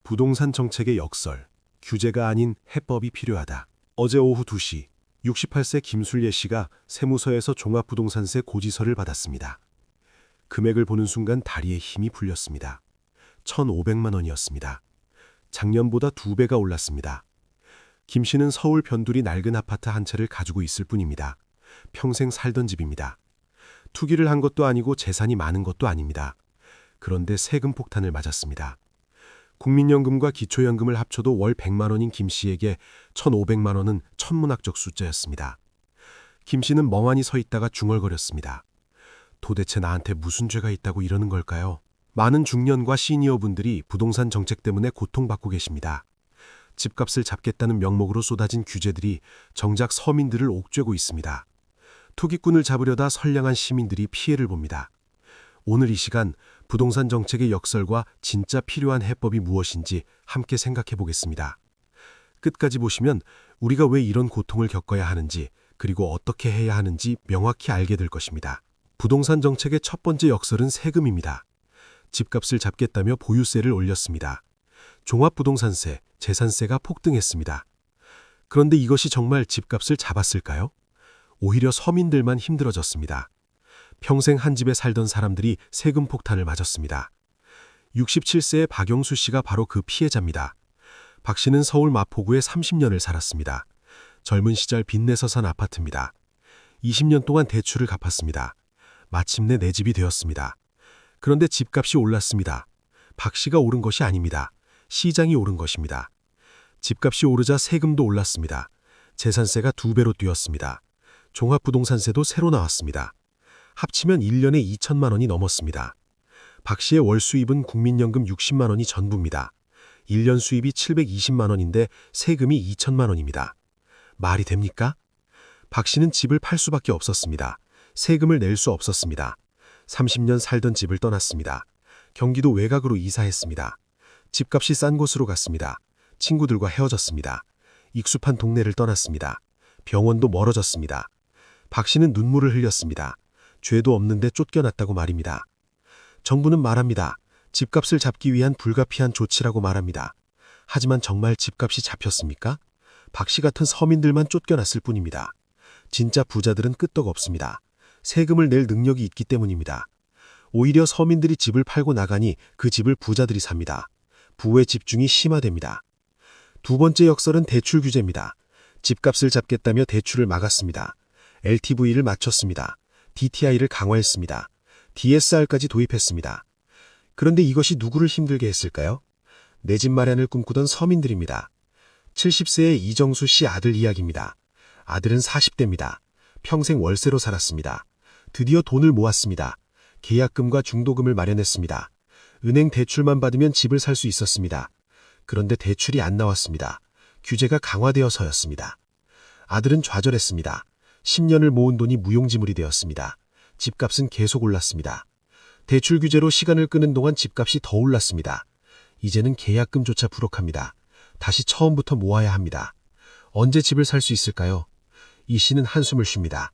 부동산 정책의 역설, 규제가 아닌 해법이 필요하다. 어제 오후 2시, 68세 김술예 씨가 세무서에서 종합부동산세 고지서를 받았습니다. 금액을 보는 순간 다리에 힘이 풀렸습니다. 1,500만 원이었습니다. 작년보다 2배가 올랐습니다. 김 씨는 서울 변두리 낡은 아파트 한 채를 가지고 있을 뿐입니다. 평생 살던 집입니다. 투기를 한 것도 아니고 재산이 많은 것도 아닙니다. 그런데 세금 폭탄을 맞았습니다. 국민연금과 기초연금을 합쳐도 월 100만 원인 김 씨에게 1,500만 원은 천문학적 숫자였습니다. 김 씨는 멍하니 서 있다가 중얼거렸습니다. 도대체 나한테 무슨 죄가 있다고 이러는 걸까요? 많은 중년과 시니어분들이 부동산 정책 때문에 고통받고 계십니다. 집값을 잡겠다는 명목으로 쏟아진 규제들이 정작 서민들을 옥죄고 있습니다. 투기꾼을 잡으려다 선량한 시민들이 피해를 봅니다. 오늘 이 시간 부동산 정책의 역설과 진짜 필요한 해법이 무엇인지 함께 생각해 보겠습니다. 끝까지 보시면 우리가 왜 이런 고통을 겪어야 하는지 그리고 어떻게 해야 하는지 명확히 알게 될 것입니다. 부동산 정책의 첫 번째 역설은 세금입니다. 집값을 잡겠다며 보유세를 올렸습니다. 종합부동산세, 재산세가 폭등했습니다. 그런데 이것이 정말 집값을 잡았을까요? 오히려 서민들만 힘들어졌습니다. 평생 한 집에 살던 사람들이 세금 폭탄을 맞았습니다. 67세의 박영수 씨가 바로 그 피해자입니다. 박 씨는 서울 마포구에 30년을 살았습니다. 젊은 시절 빚내서 산 아파트입니다. 20년 동안 대출을 갚았습니다. 마침내 내 집이 되었습니다. 그런데 집값이 올랐습니다. 박 씨가 오른 것이 아닙니다. 시장이 오른 것입니다. 집값이 오르자 세금도 올랐습니다. 재산세가 2배로 뛰었습니다. 종합부동산세도 새로 나왔습니다. 합치면 1년에 2천만 원이 넘었습니다. 박 씨의 월 수입은 국민연금 60만 원이 전부입니다. 1년 수입이 720만 원인데 세금이 2천만 원입니다. 말이 됩니까? 박 씨는 집을 팔 수밖에 없었습니다. 세금을 낼 수 없었습니다. 30년 살던 집을 떠났습니다. 경기도 외곽으로 이사했습니다. 집값이 싼 곳으로 갔습니다. 친구들과 헤어졌습니다. 익숙한 동네를 떠났습니다. 병원도 멀어졌습니다. 박 씨는 눈물을 흘렸습니다. 죄도 없는데 쫓겨났다고 말입니다. 정부는 말합니다. 집값을 잡기 위한 불가피한 조치라고 말합니다. 하지만 정말 집값이 잡혔습니까? 박 씨 같은 서민들만 쫓겨났을 뿐입니다. 진짜 부자들은 끄떡 없습니다. 세금을 낼 능력이 있기 때문입니다. 오히려 서민들이 집을 팔고 나가니 그 집을 부자들이 삽니다. 부의 집중이 심화됩니다. 두 번째 역설은 대출 규제입니다. 집값을 잡겠다며 대출을 막았습니다. LTV를 맞췄습니다. DTI를 강화했습니다. DSR까지 도입했습니다. 그런데 이것이 누구를 힘들게 했을까요? 내 집 마련을 꿈꾸던 서민들입니다. 70세의 이정수 씨 아들 이야기입니다. 아들은 40대입니다. 평생 월세로 살았습니다. 드디어 돈을 모았습니다. 계약금과 중도금을 마련했습니다. 은행 대출만 받으면 집을 살 수 있었습니다. 그런데 대출이 안 나왔습니다. 규제가 강화되어서였습니다. 아들은 좌절했습니다. 10년을 모은 돈이 무용지물이 되었습니다. 집값은 계속 올랐습니다. 대출 규제로 시간을 끄는 동안 집값이 더 올랐습니다. 이제는 계약금조차 부족합니다. 다시 처음부터 모아야 합니다. 언제 집을 살 수 있을까요? 이 씨는 한숨을 쉽니다.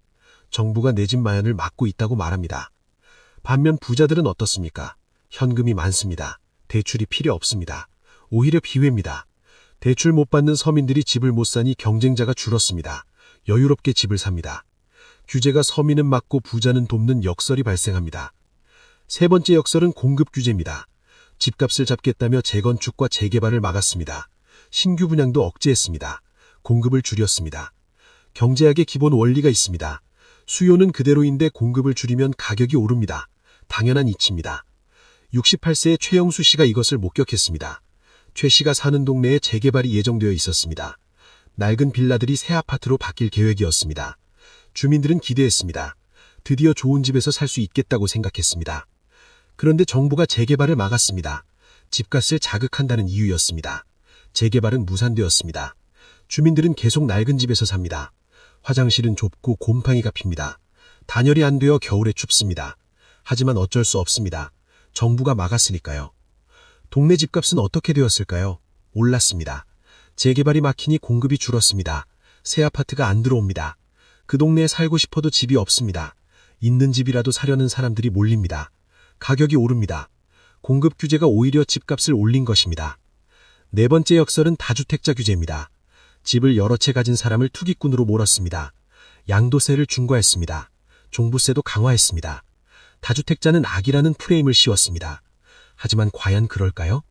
정부가 내 집 마련을 막고 있다고 말합니다. 반면 부자들은 어떻습니까? 현금이 많습니다. 대출이 필요 없습니다. 오히려 비회입니다. 대출 못 받는 서민들이 집을 못 사니 경쟁자가 줄었습니다. 여유롭게 집을 삽니다. 규제가 서민은 막고 부자는 돕는 역설이 발생합니다. 세 번째 역설은 공급 규제입니다. 집값을 잡겠다며 재건축과 재개발을 막았습니다. 신규 분양도 억제했습니다. 공급을 줄였습니다. 경제학의 기본 원리가 있습니다. 수요는 그대로인데 공급을 줄이면 가격이 오릅니다. 당연한 이치입니다. 68세의 최영수 씨가 이것을 목격했습니다. 최 씨가 사는 동네에 재개발이 예정되어 있었습니다. 낡은 빌라들이 새 아파트로 바뀔 계획이었습니다. 주민들은 기대했습니다. 드디어 좋은 집에서 살 수 있겠다고 생각했습니다. 그런데 정부가 재개발을 막았습니다. 집값을 자극한다는 이유였습니다. 재개발은 무산되었습니다. 주민들은 계속 낡은 집에서 삽니다. 화장실은 좁고 곰팡이가 핍니다. 단열이 안 되어 겨울에 춥습니다. 하지만 어쩔 수 없습니다. 정부가 막았으니까요. 동네 집값은 어떻게 되었을까요? 올랐습니다. 재개발이 막히니 공급이 줄었습니다. 새 아파트가 안 들어옵니다. 그 동네에 살고 싶어도 집이 없습니다. 있는 집이라도 사려는 사람들이 몰립니다. 가격이 오릅니다. 공급 규제가 오히려 집값을 올린 것입니다. 네 번째 역설은 다주택자 규제입니다. 집을 여러 채 가진 사람을 투기꾼으로 몰았습니다. 양도세를 중과했습니다. 종부세도 강화했습니다. 다주택자는 악이라는 프레임을 씌웠습니다. 하지만 과연 그럴까요?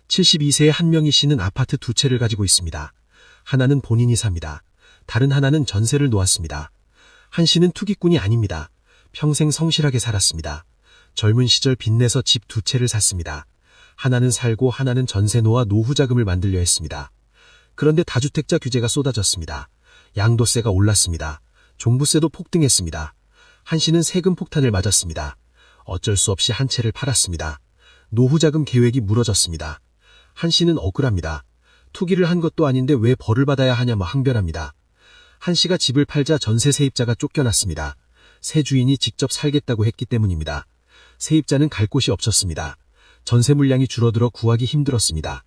72세의 한명희 씨는 아파트 두 채를 가지고 있습니다. 하나는 본인이 삽니다. 다른 하나는 전세를 놓았습니다. 한 씨는 투기꾼이 아닙니다. 평생 성실하게 살았습니다. 젊은 시절 빚내서 집 두 채를 샀습니다. 하나는 살고 하나는 전세 놓아 노후 자금을 만들려 했습니다. 그런데 다주택자 규제가 쏟아졌습니다. 양도세가 올랐습니다. 종부세도 폭등했습니다. 한 씨는 세금 폭탄을 맞았습니다. 어쩔 수 없이 한 채를 팔았습니다. 노후 자금 계획이 무너졌습니다. 한 씨는 억울합니다. 투기를 한 것도 아닌데 왜 벌을 받아야 하냐며 항변합니다. 한 씨가 집을 팔자 전세 세입자가 쫓겨났습니다. 새 주인이 직접 살겠다고 했기 때문입니다. 세입자는 갈 곳이 없었습니다. 전세 물량이 줄어들어 구하기 힘들었습니다.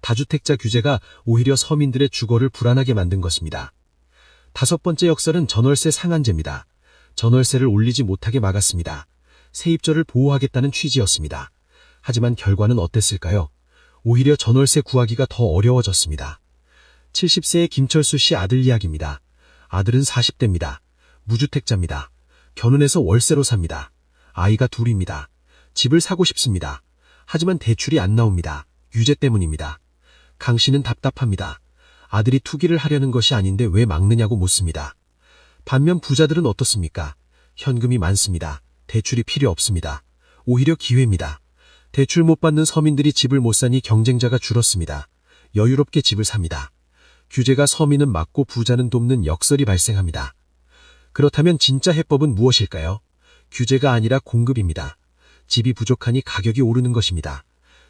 다주택자 규제가 오히려 서민들의 주거를 불안하게 만든 것입니다. 다섯 번째 역설은 전월세 상한제입니다. 전월세를 올리지 못하게 막았습니다. 세입자를 보호하겠다는 취지였습니다. 하지만 결과는 어땠을까요? 오히려 전월세 구하기가 더 어려워졌습니다. 70세의 김철수 씨 아들 이야기입니다. 아들은 40대입니다. 무주택자입니다. 결혼해서 월세로 삽니다. 아이가 둘입니다. 집을 사고 싶습니다. 하지만 대출이 안 나옵니다. 유죄 때문입니다. 강 씨는 답답합니다. 아들이 투기를 하려는 것이 아닌데 왜 막느냐고 묻습니다. 반면 부자들은 어떻습니까? 현금이 많습니다. 대출이 필요 없습니다. 오히려 기회입니다. 대출 못 받는 서민들이 집을 못 사니 경쟁자가 줄었습니다. 여유롭게 집을 삽니다. 규제가 서민은 막고 부자는 돕는 역설이 발생합니다. 그렇다면 진짜 해법은 무엇일까요? 규제가 아니라 공급입니다. 집이 부족하니 가격이 오르는 것입니다.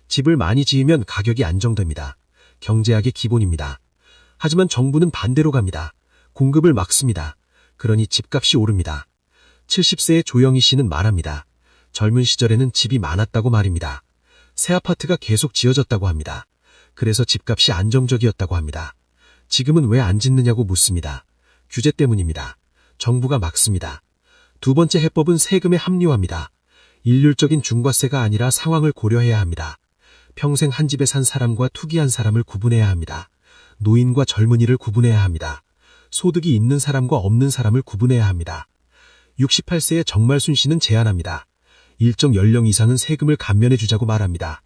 집을 많이 지으면 가격이 안정됩니다. 경제학의 기본입니다. 하지만 정부는 반대로 갑니다. 공급을 막습니다. 그러니 집값이 오릅니다. 70세의 조영희 씨는 말합니다. 젊은 시절에는 집이 많았다고 말입니다. 새 아파트가 계속 지어졌다고 합니다. 그래서 집값이 안정적이었다고 합니다. 지금은 왜 안 짓느냐고 묻습니다. 규제 때문입니다. 정부가 막습니다. 두 번째 해법은 세금의 합리화입니다. 일률적인 중과세가 아니라 상황을 고려해야 합니다. 평생 한 집에 산 사람과 투기한 사람을 구분해야 합니다. 노인과 젊은이를 구분해야 합니다. 소득이 있는 사람과 없는 사람을 구분해야 합니다. 68세의 정말순 씨는 제안합니다. 일정 연령 이상은 세금을 감면해 주자고 말합니다.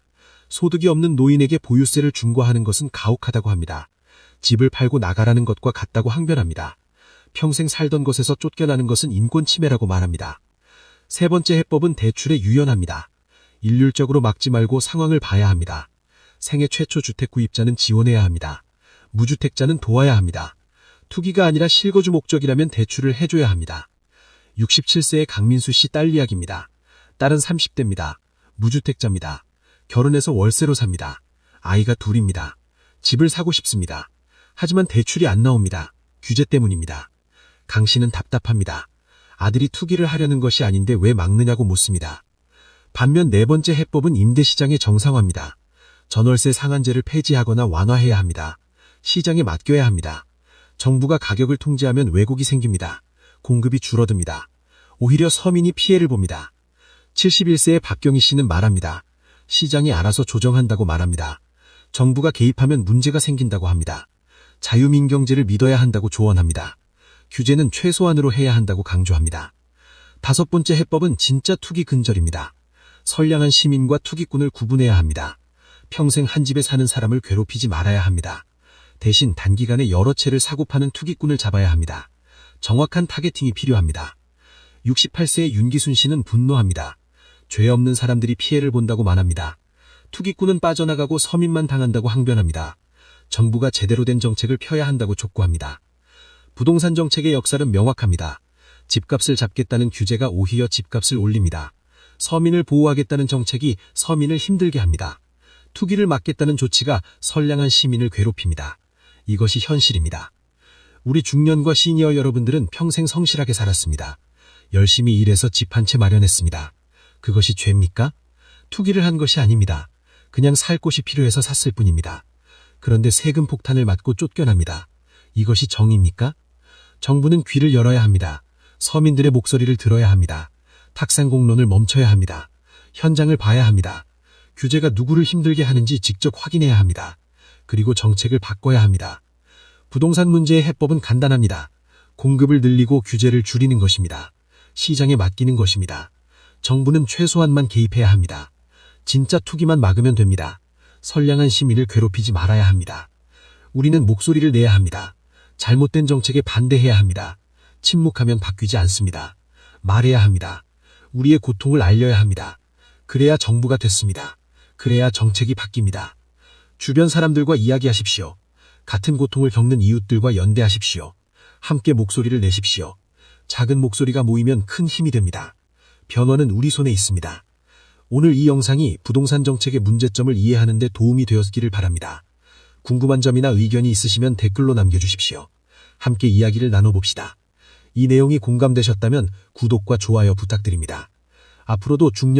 소득이 없는 노인에게 보유세를 중과하는 것은 가혹하다고 합니다. 집을 팔고 나가라는 것과 같다고 항변합니다. 평생 살던 곳에서 쫓겨나는 것은 인권 침해라고 말합니다. 세 번째 해법은 대출에 유연합니다. 일률적으로 막지 말고 상황을 봐야 합니다. 생애 최초 주택 구입자는 지원해야 합니다. 무주택자는 도와야 합니다. 투기가 아니라 실거주 목적이라면 대출을 해줘야 합니다. 67세의 강민수 씨 딸 이야기입니다. 딸은 30대입니다. 무주택자입니다. 결혼해서 월세로 삽니다. 아이가 둘입니다. 집을 사고 싶습니다. 하지만 대출이 안 나옵니다. 규제 때문입니다. 강 씨는 답답합니다. 아들이 투기를 하려는 것이 아닌데 왜 막느냐고 묻습니다. 반면 네 번째 해법은 임대시장의 정상화입니다. 전월세 상한제를 폐지하거나 완화해야 합니다. 시장에 맡겨야 합니다. 정부가 가격을 통제하면 왜곡이 생깁니다. 공급이 줄어듭니다. 오히려 서민이 피해를 봅니다. 71세의 박경희 씨는 말합니다. 시장이 알아서 조정한다고 말합니다. 정부가 개입하면 문제가 생긴다고 합니다. 자유민경제를 믿어야 한다고 조언합니다. 규제는 최소한으로 해야 한다고 강조합니다. 다섯 번째 해법은 진짜 투기 근절입니다. 선량한 시민과 투기꾼을 구분해야 합니다. 평생 한 집에 사는 사람을 괴롭히지 말아야 합니다. 대신 단기간에 여러 채를 사고 파는 투기꾼을 잡아야 합니다. 정확한 타겟팅이 필요합니다. 68세의 윤기순 씨는 분노합니다. 죄 없는 사람들이 피해를 본다고 말합니다. 투기꾼은 빠져나가고 서민만 당한다고 항변합니다. 정부가 제대로 된 정책을 펴야 한다고 촉구합니다. 부동산 정책의 역사는 명확합니다. 집값을 잡겠다는 규제가 오히려 집값을 올립니다. 서민을 보호하겠다는 정책이 서민을 힘들게 합니다. 투기를 막겠다는 조치가 선량한 시민을 괴롭힙니다. 이것이 현실입니다. 우리 중년과 시니어 여러분들은 평생 성실하게 살았습니다. 열심히 일해서 집 한 채 마련했습니다. 그것이 죄입니까? 투기를 한 것이 아닙니다. 그냥 살 곳이 필요해서 샀을 뿐입니다. 그런데 세금 폭탄을 맞고 쫓겨납니다. 이것이 정의입니까? 정부는 귀를 열어야 합니다. 서민들의 목소리를 들어야 합니다. 탁상공론을 멈춰야 합니다. 현장을 봐야 합니다. 규제가 누구를 힘들게 하는지 직접 확인해야 합니다. 그리고 정책을 바꿔야 합니다. 부동산 문제의 해법은 간단합니다. 공급을 늘리고 규제를 줄이는 것입니다. 시장에 맡기는 것입니다. 정부는 최소한만 개입해야 합니다. 진짜 투기만 막으면 됩니다. 선량한 시민을 괴롭히지 말아야 합니다. 우리는 목소리를 내야 합니다. 잘못된 정책에 반대해야 합니다. 침묵하면 바뀌지 않습니다. 말해야 합니다. 우리의 고통을 알려야 합니다. 그래야 정부가 됐습니다. 그래야 정책이 바뀝니다. 주변 사람들과 이야기하십시오. 같은 고통을 겪는 이웃들과 연대하십시오. 함께 목소리를 내십시오. 작은 목소리가 모이면 큰 힘이 됩니다. 변화는 우리 손에 있습니다. 오늘 이 영상이 부동산 정책의 문제점을 이해하는 데 도움이 되었기를 바랍니다. 궁금한 점이나 의견이 있으시면 댓글로 남겨주십시오. 함께 이야기를 나눠봅시다. 이 내용이 공감되셨다면 구독과 좋아요 부탁드립니다. 앞으로도 중년